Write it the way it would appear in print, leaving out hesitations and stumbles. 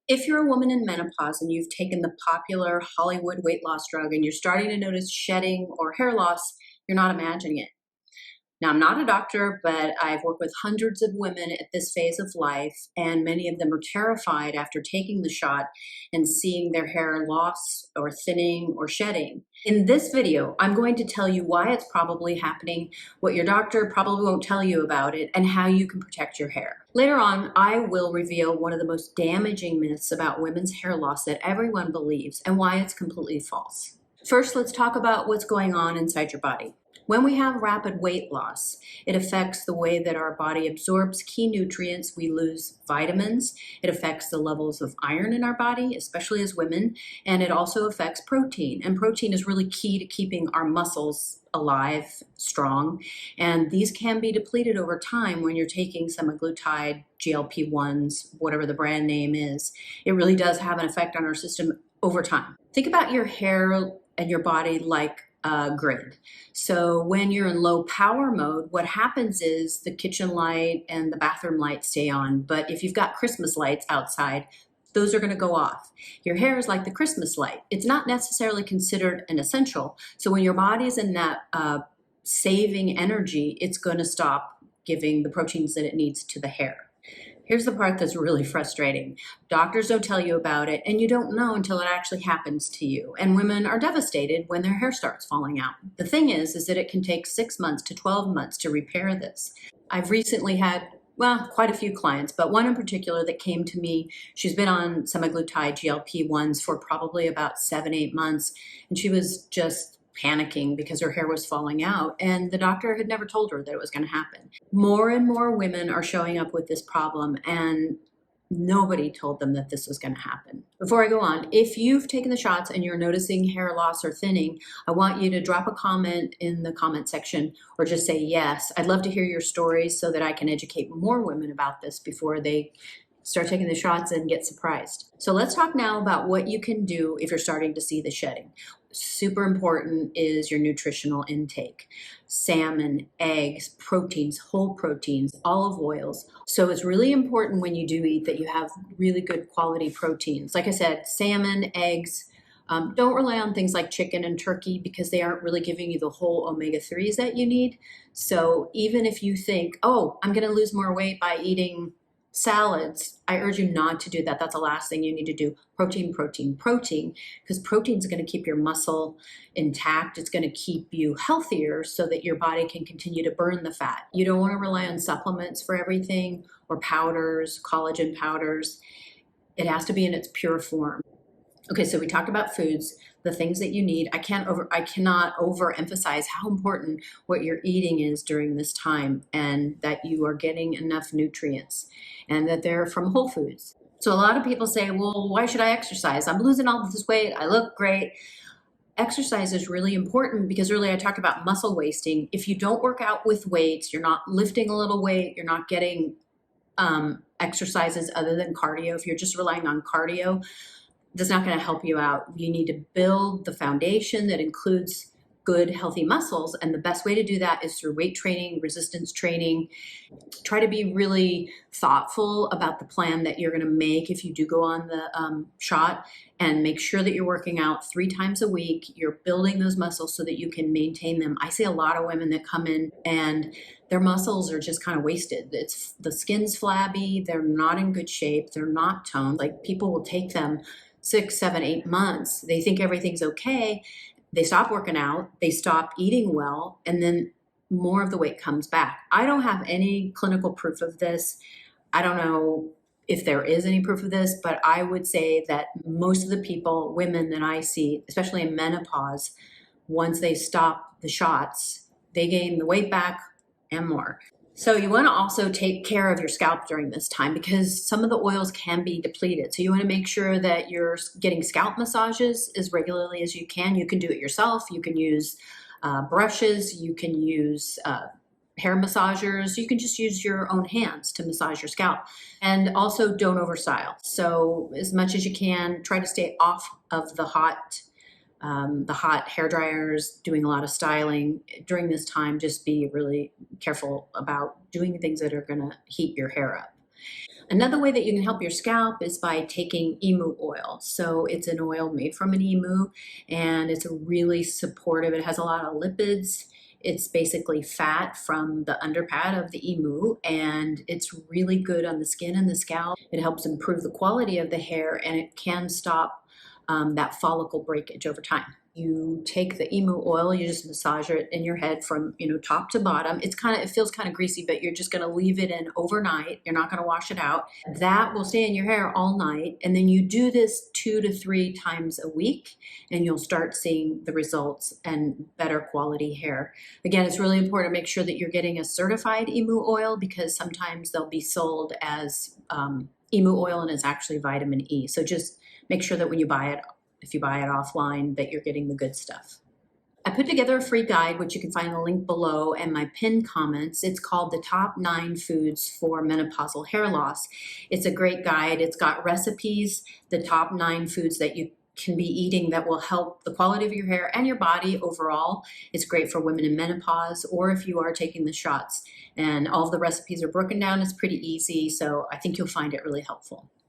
If you're a woman in menopause and you've taken the popular Hollywood weight loss drug and you're starting to notice shedding or hair loss, you're not imagining it. Now, I'm not a doctor, but I've worked with hundreds of women at this phase of life, and many of them are terrified after taking the shot and seeing their hair loss or thinning or shedding. In this video, I'm going to tell you why it's probably happening, what your doctor probably won't tell you about it, and how you can protect your hair. Later on, I will reveal one of the most damaging myths about women's hair loss that everyone believes and why it's completely false. First, let's talk about what's going on inside your body. When we have rapid weight loss, it affects the way that our body absorbs key nutrients. We lose vitamins. It affects the levels of iron in our body, especially as women, and it also affects protein. And protein is really key to keeping our muscles alive, strong, and these can be depleted over time when you're taking semaglutide, GLP-1s, whatever the brand name is. It really does have an effect on our system over time. Think about your hair and your body like a grid. So when you're in low power mode, what happens is the kitchen light and the bathroom light stay on. But if you've got Christmas lights outside, those are going to go off. Your hair is like the Christmas light. It's not necessarily considered an essential. So when your body's in that saving energy, it's going to stop giving the proteins that it needs to the hair. Here's the part that's really frustrating. Doctors don't tell you about it, and you don't know until it actually happens to you. And women are devastated when their hair starts falling out. The thing is that it can take 6 months to 12 months to repair this. I've recently had, well, quite a few clients, but one in particular that came to me. She's been on semaglutide GLP-1s for probably about 7-8 months, and she was just panicking because her hair was falling out, and the doctor had never told her that it was going to happen. More and more women are showing up with this problem, and nobody told them that this was going to happen. Before I go on, if you've taken the shots and you're noticing hair loss or thinning, I want you to drop a comment in the comment section or just say yes. I'd love to hear your stories so that I can educate more women about this before they start taking the shots and get surprised. So let's talk now about what you can do if you're starting to see the shedding. Super important is your nutritional intake. Salmon, eggs, proteins, whole proteins, olive oils. So it's really important when you do eat that you have really good quality proteins. Like I said, salmon, eggs. Don't rely on things like chicken and turkey because they aren't really giving you the whole omega-3s that you need. So even if you think, oh, I'm going to lose more weight by eating salads, I urge you not to do that. That's the last thing you need to do. Protein, protein, protein, because protein is going to keep your muscle intact. It's going to keep you healthier so that your body can continue to burn the fat. You don't want to rely on supplements for everything or powders, collagen powders. It has to be in its pure form. Okay, so we talked about foods, the things that you need. I cannot overemphasize how important what you're eating is during this time, and that you are getting enough nutrients and that they're from whole foods. So a lot of people say, well, why should I exercise? I'm losing all this weight. I look great. Exercise is really important because earlier I talked about muscle wasting. If you don't work out with weights, you're not lifting a little weight, you're not getting exercises other than cardio. If you're just relying on cardio, that's not going to help you out. You need to build the foundation that includes good, healthy muscles. And the best way to do that is through weight training, resistance training. Try to be really thoughtful about the plan that you're going to make if you do go on the shot, and make sure that you're working out 3 times a week. You're building those muscles so that you can maintain them. I see a lot of women that come in and their muscles are just kind of wasted. The skin's flabby. They're not in good shape. They're not toned. Like, people will take them 6, 7, 8 months. They think everything's okay. They stop working out, they stop eating well, and then more of the weight comes back. I don't have any clinical proof of this. I don't know if there is any proof of this, but I would say that most of the people, women that I see, especially in menopause, once they stop the shots, they gain the weight back and more. So you want to also take care of your scalp during this time because some of the oils can be depleted. So you want to make sure that you're getting scalp massages as regularly as you can. You can do it yourself. You can use brushes. You can use hair massagers. You can just use your own hands to massage your scalp. And also don't overstyle. So as much as you can, try to stay off of the hot hair dryers, doing a lot of styling during this time. Just be really careful about doing things that are going to heat your hair up. Another way that you can help your scalp is by taking emu oil. So it's an oil made from an emu, and it's really supportive. It has a lot of lipids. It's basically fat from the underpad of the emu, and it's really good on the skin and the scalp. It helps improve the quality of the hair, and it can stop that follicle breakage over time. You take the emu oil, you just massage it in your head from top to bottom. It feels kind of greasy, but you're just going to leave it in overnight. You're not going to wash it out. That will stay in your hair all night, and then you do this 2 to 3 times a week, and you'll start seeing the results and better quality hair. Again, it's really important to make sure that you're getting a certified emu oil, because sometimes they'll be sold as emu oil and it's actually vitamin E. So just make sure that when you buy it, if you buy it offline, that you're getting the good stuff. I put together a free guide, which you can find the link below and my pinned comments. It's called The Top 9 Foods for Menopausal Hair Loss. It's a great guide. It's got recipes, the top 9 foods that you can be eating that will help the quality of your hair and your body overall. It's great for women in menopause, or if you are taking the shots. And all of the recipes are broken down. It's pretty easy, so I think you'll find it really helpful.